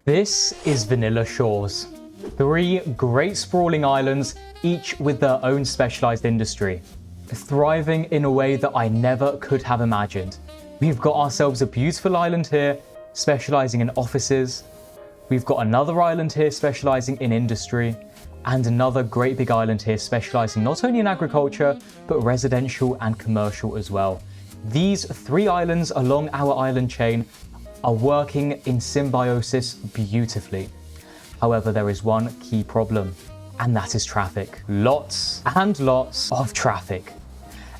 This is Vanilla Shores. 3 great sprawling islands, each with their own specialized industry, thriving in a way that I never could have imagined. We've got ourselves a beautiful island here, specializing in offices. We've got another island here specializing in industry, and another great big island here specializing not only in agriculture, but residential and commercial as well. These 3 islands along our island chain are working in symbiosis beautifully. However, there is one key problem, and that is traffic. Lots and lots of traffic.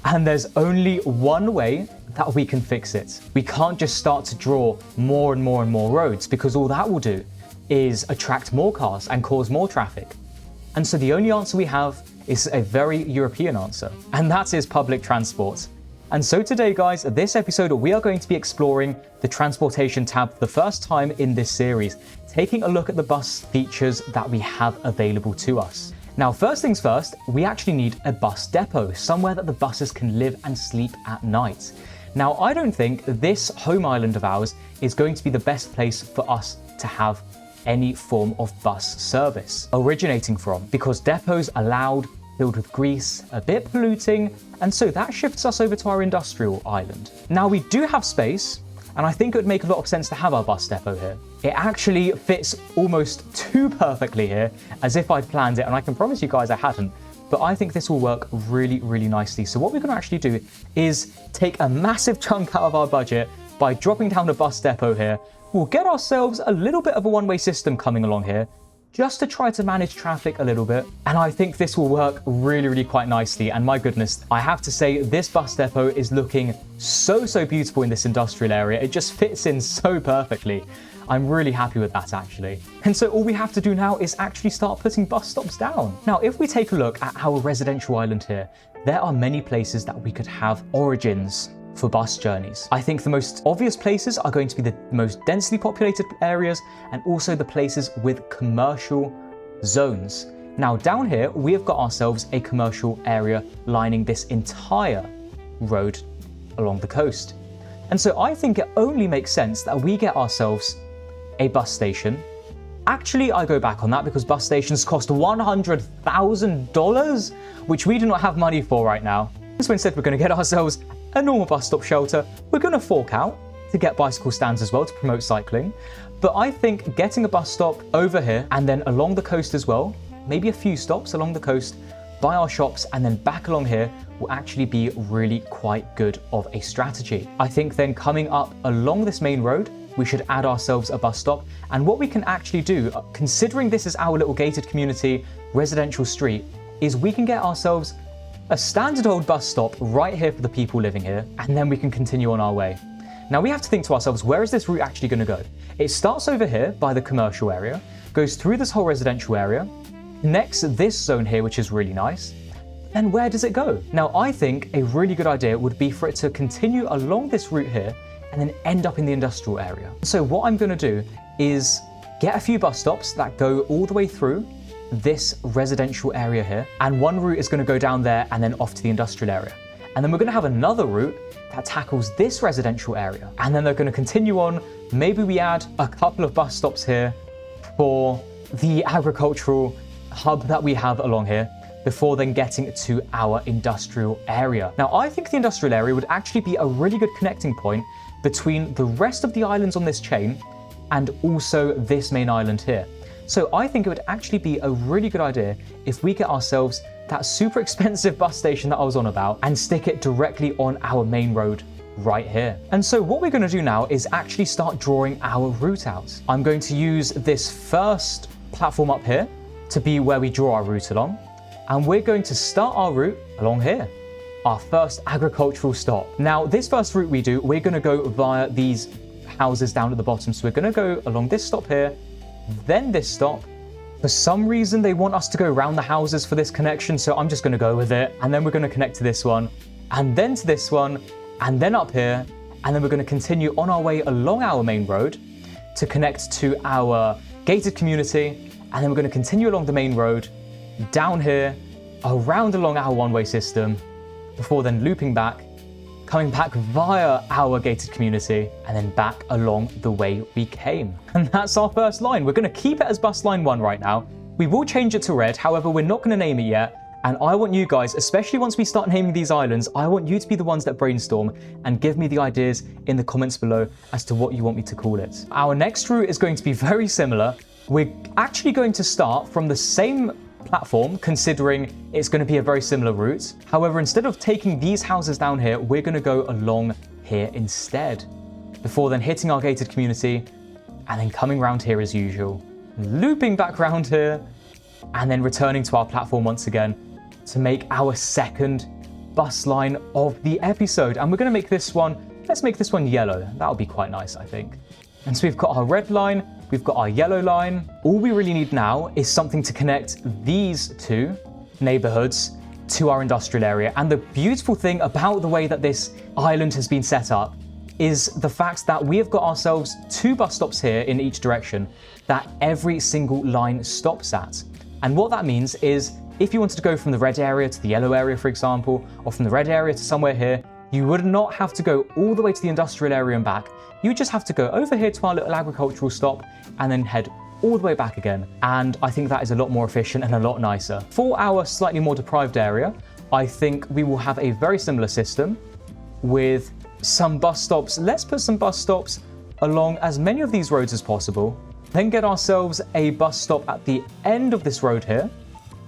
And there's only one way that we can fix it. We can't just start to draw more and more and more roads, because all that will do is attract more cars and cause more traffic. And so the only answer we have is a very European answer, and that is public transport. And so today, guys, this episode, we are going to be exploring the transportation tab for the first time in this series, taking a look at the bus features that we have available to us. Now, first things first, we actually need a bus depot, somewhere that the buses can live and sleep at night. Now, I don't think this home island of ours is going to be the best place for us to have any form of bus service originating from, because depots are loud, filled with grease, a bit polluting, and so that shifts us over to our industrial island. Now, we do have space, and I think it would make a lot of sense to have our bus depot here. It actually fits almost too perfectly here, as if I'd planned it, and I can promise you guys I hadn't, but I think this will work really, really nicely. So what we're gonna actually do is take a massive chunk out of our budget by dropping down a bus depot here. We'll get ourselves a little bit of a one-way system coming along here, just to try to manage traffic a little bit. And I think this will work really, really quite nicely. And my goodness, I have to say this bus depot is looking so beautiful in this industrial area. It just fits in so perfectly. I'm really happy with that, actually. And so all we have to do now is actually start putting bus stops down. Now, if we take a look at our residential island here, there are many places that we could have origins for bus journeys. I think the most obvious places are going to be the most densely populated areas, and also the places with commercial zones. Now, down here, we have got ourselves a commercial area lining this entire road along the coast. And so I think it only makes sense that we get ourselves a bus station. Actually, I go back on that, because bus stations cost $100,000, which we do not have money for right now. So instead, we're going to get ourselves a normal bus stop shelter. We're going to fork out to get bicycle stands as well to promote cycling. But I think getting a bus stop over here and then along the coast as well, maybe a few stops along the coast by our shops and then back along here, will actually be really quite good of a strategy. I think then coming up along this main road, we should add ourselves a bus stop. And what we can actually do, considering this is our little gated community residential street, is we can get ourselves a standard old bus stop right here for the people living here, and then we can continue on our way. Now, we have to think to ourselves, where is this route actually going to go? It starts over here by the commercial area, goes through this whole residential area, connects this zone here, which is really nice. Then where does it go? Now, I think a really good idea would be for it to continue along this route here and then end up in the industrial area. So what I'm going to do is get a few bus stops that go all the way through this residential area here, and one route is going to go down there and then off to the industrial area. And then we're going to have another route that tackles this residential area, and then they're going to continue on. Maybe we add a couple of bus stops here for the agricultural hub that we have along here, before then getting to our industrial area. Now, I think the industrial area would actually be a really good connecting point between the rest of the islands on this chain and also this main island here. So I think it would actually be a really good idea if we get ourselves that super expensive bus station that I was on about and stick it directly on our main road right here. And so what we're going to do now is actually start drawing our route out. I'm going to use this first platform up here to be where we draw our route along. And we're going to start our route along here, our first agricultural stop. Now, this first route we do, we're going to go via these houses down at the bottom. So we're going to go along this stop here, then this stop. For some reason, they want us to go around the houses for this connection, so I'm just going to go with it. And then we're going to connect to this one, and then to this one, and then up here. And then we're going to continue on our way along our main road to connect to our gated community. And then we're going to continue along the main road, down here, around along our one-way system, before then looping back coming back via our gated community, and then back along the way we came. And that's our first line. We're going to keep it as bus line 1 right now. We will change it to red, however, we're not going to name it yet. And I want you guys, especially once we start naming these islands, I want you to be the ones that brainstorm and give me the ideas in the comments below as to what you want me to call it. Our next route is going to be very similar. We're actually going to start from the same platform, considering it's going to be a very similar route. However, instead of taking these houses down here, we're going to go along here instead, before then hitting our gated community and then coming around here as usual, looping back around here, and then returning to our platform once again to make our second bus line of the episode. And we're going to make this one, let's make this one yellow. That'll be quite nice, I think. And so we've got our red line, we've got our yellow line. All we really need now is something to connect these two neighborhoods to our industrial area. And the beautiful thing about the way that this island has been set up is the fact that we have got ourselves 2 bus stops here in each direction that every single line stops at. And what that means is if you wanted to go from the red area to the yellow area, for example, or from the red area to somewhere here, you would not have to go all the way to the industrial area and back. You just have to go over here to our little agricultural stop and then head all the way back again. And I think that is a lot more efficient and a lot nicer. For our slightly more deprived area, I think we will have a very similar system with some bus stops. Let's put some bus stops along as many of these roads as possible. Then get ourselves a bus stop at the end of this road here.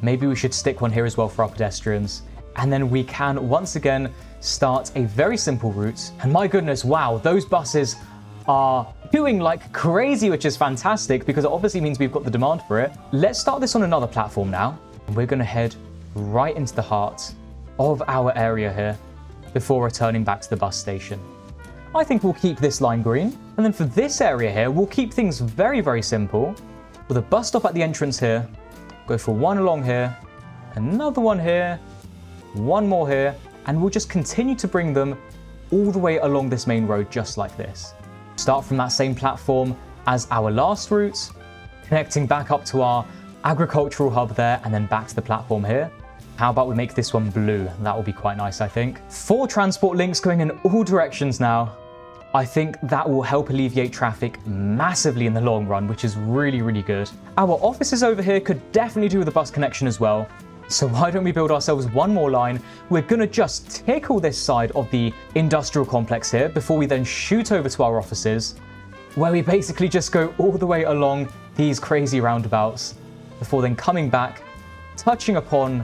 Maybe we should stick one here as well for our pedestrians. And then we can once again start a very simple route. And my goodness, wow, those buses are doing like crazy, which is fantastic because it obviously means we've got the demand for it. Let's start this on another platform now. We're going to head right into the heart of our area here before returning back to the bus station. I think we'll keep this line green. And then for this area here, we'll keep things very, very simple with a bus stop at the entrance here. Go for one along here, another one here, one more here, and we'll just continue to bring them all the way along this main road just like this. Start from that same platform as our last route, connecting back up to our agricultural hub there and then back to the platform here. How about we make this one blue? That will be quite nice, I think. 4 transport links going in all directions now. I think that will help alleviate traffic massively in the long run, which is really, really good. Our offices over here could definitely do with a bus connection as well. So why don't we build ourselves one more line? We're gonna just tickle this side of the industrial complex here before we then shoot over to our offices, where we basically just go all the way along these crazy roundabouts before then coming back, touching upon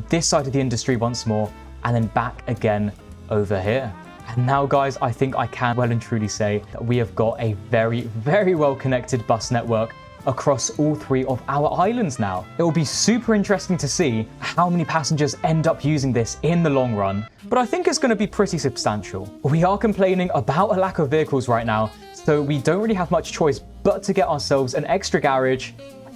this side of the industry once more, and then back again over here. And now, guys, I think I can well and truly say that we have got a very, very well connected bus network across all 3 of our islands now. It will be super interesting to see how many passengers end up using this in the long run, but I think it's going to be pretty substantial. We are complaining about a lack of vehicles right now, so we don't really have much choice but to get ourselves an extra garage.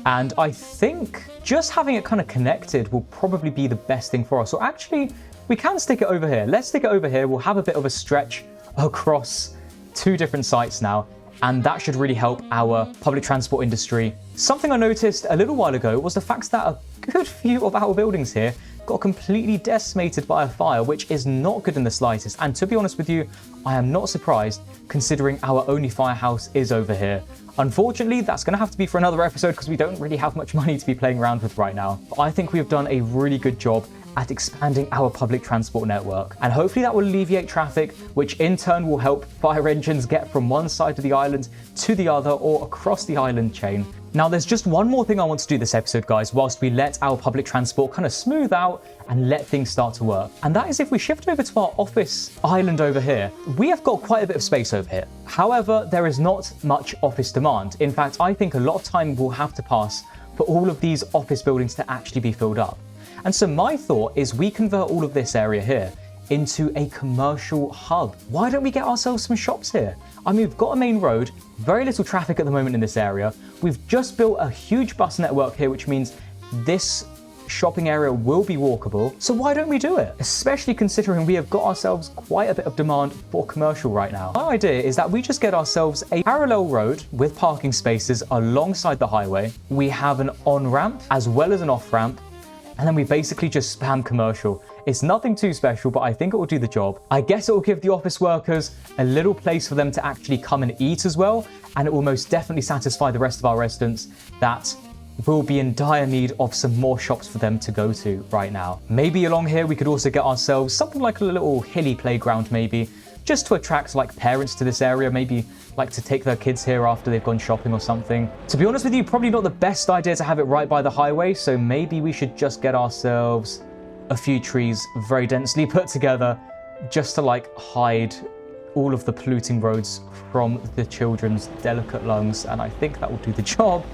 And I think just having it kind of connected will probably be the best thing for us. Or actually, we can stick it over here. Let's stick it over here. We'll have a bit of a stretch across 2 different sites now, and that should really help our public transport industry. Something I noticed a little while ago was the fact that a good few of our buildings here got completely decimated by a fire, which is not good in the slightest. And to be honest with you, I am not surprised considering our only firehouse is over here. Unfortunately, that's going to have to be for another episode because we don't really have much money to be playing around with right now. But I think we've done a really good job at expanding our public transport network. And hopefully that will alleviate traffic, which in turn will help fire engines get from one side of the island to the other or across the island chain. Now, there's just one more thing I want to do this episode, guys, whilst we let our public transport kind of smooth out and let things start to work. And that is if we shift over to our office island over here, we have got quite a bit of space over here. However, there is not much office demand. In fact, I think a lot of time will have to pass for all of these office buildings to actually be filled up. And so my thought is we convert all of this area here into a commercial hub. Why don't we get ourselves some shops here? I mean, we've got a main road, very little traffic at the moment in this area. We've just built a huge bus network here, which means this shopping area will be walkable. So why don't we do it? Especially considering we have got ourselves quite a bit of demand for commercial right now. My idea is that we just get ourselves a parallel road with parking spaces alongside the highway. We have an on-ramp as well as an off-ramp, and then we basically just spam commercial. It's nothing too special, but I think it will do the job. I guess it will give the office workers a little place for them to actually come and eat as well, and it will most definitely satisfy the rest of our residents that will be in dire need of some more shops for them to go to right now. Maybe along here we could also get ourselves something like a little hilly playground maybe, just to attract like parents to this area, maybe like to take their kids here after they've gone shopping or something. To be honest with you, probably not the best idea to have it right by the highway, so maybe we should just get ourselves a few trees very densely put together just to like hide all of the polluting roads from the children's delicate lungs, and I think that will do the job.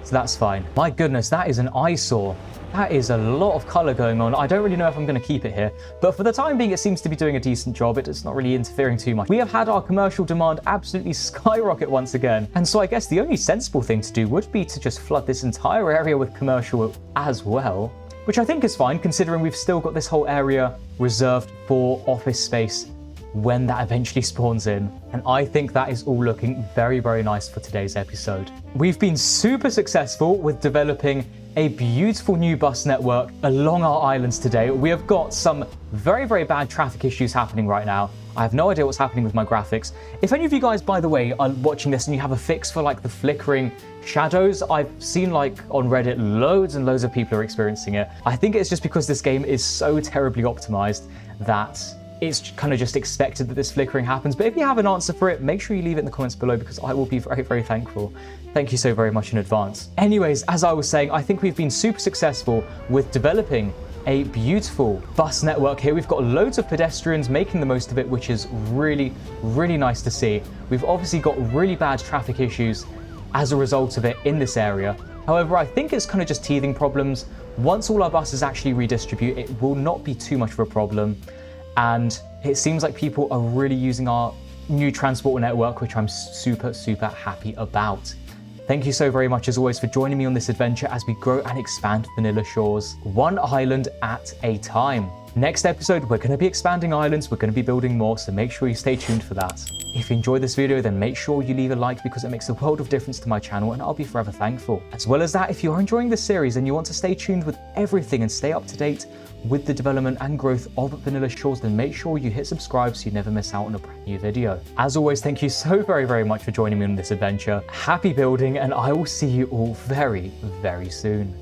So that's fine. My goodness, that is an eyesore. That is a lot of color going on. I don't really know if I'm going to keep it here, but for the time being, it seems to be doing a decent job. It's not really interfering too much. We have had our commercial demand absolutely skyrocket once again. And so I guess the only sensible thing to do would be to just flood this entire area with commercial as well, which I think is fine considering we've still got this whole area reserved for office space when that eventually spawns in. And I think that is all looking very, very nice for today's episode. We've been super successful with developing a beautiful new bus network along our islands today. We have got some very, very bad traffic issues happening right now. I have no idea what's happening with my graphics. If any of you guys, by the way, are watching this and you have a fix for like the flickering shadows, I've seen like on Reddit loads and loads of people are experiencing it. I think it's just because this game is so terribly optimized that it's kind of just expected that this flickering happens. But if you have an answer for it, make sure you leave it in the comments below because I will be very, very thankful. Thank you so very much in advance. Anyways, as I was saying, I think we've been super successful with developing a beautiful bus network here. We've got loads of pedestrians making the most of it, which is really, really nice to see. We've obviously got really bad traffic issues as a result of it in this area. However, I think it's kind of just teething problems. Once all our buses actually redistribute, it will not be too much of a problem. And it seems like people are really using our new transport network, which I'm super, super happy about. Thank you so very much, as always, for joining me on this adventure as we grow and expand Vanilla Shores, one island at a time. Next episode, we're going to be expanding islands, we're going to be building more, so make sure you stay tuned for that. If you enjoyed this video, then make sure you leave a like because it makes a world of difference to my channel and I'll be forever thankful. As well as that, if you are enjoying this series and you want to stay tuned with everything and stay up to date with the development and growth of Vanilla Shores, then make sure you hit subscribe so you never miss out on a brand new video. As always, thank you so very, very much for joining me on this adventure. Happy building, and I will see you all very, very soon.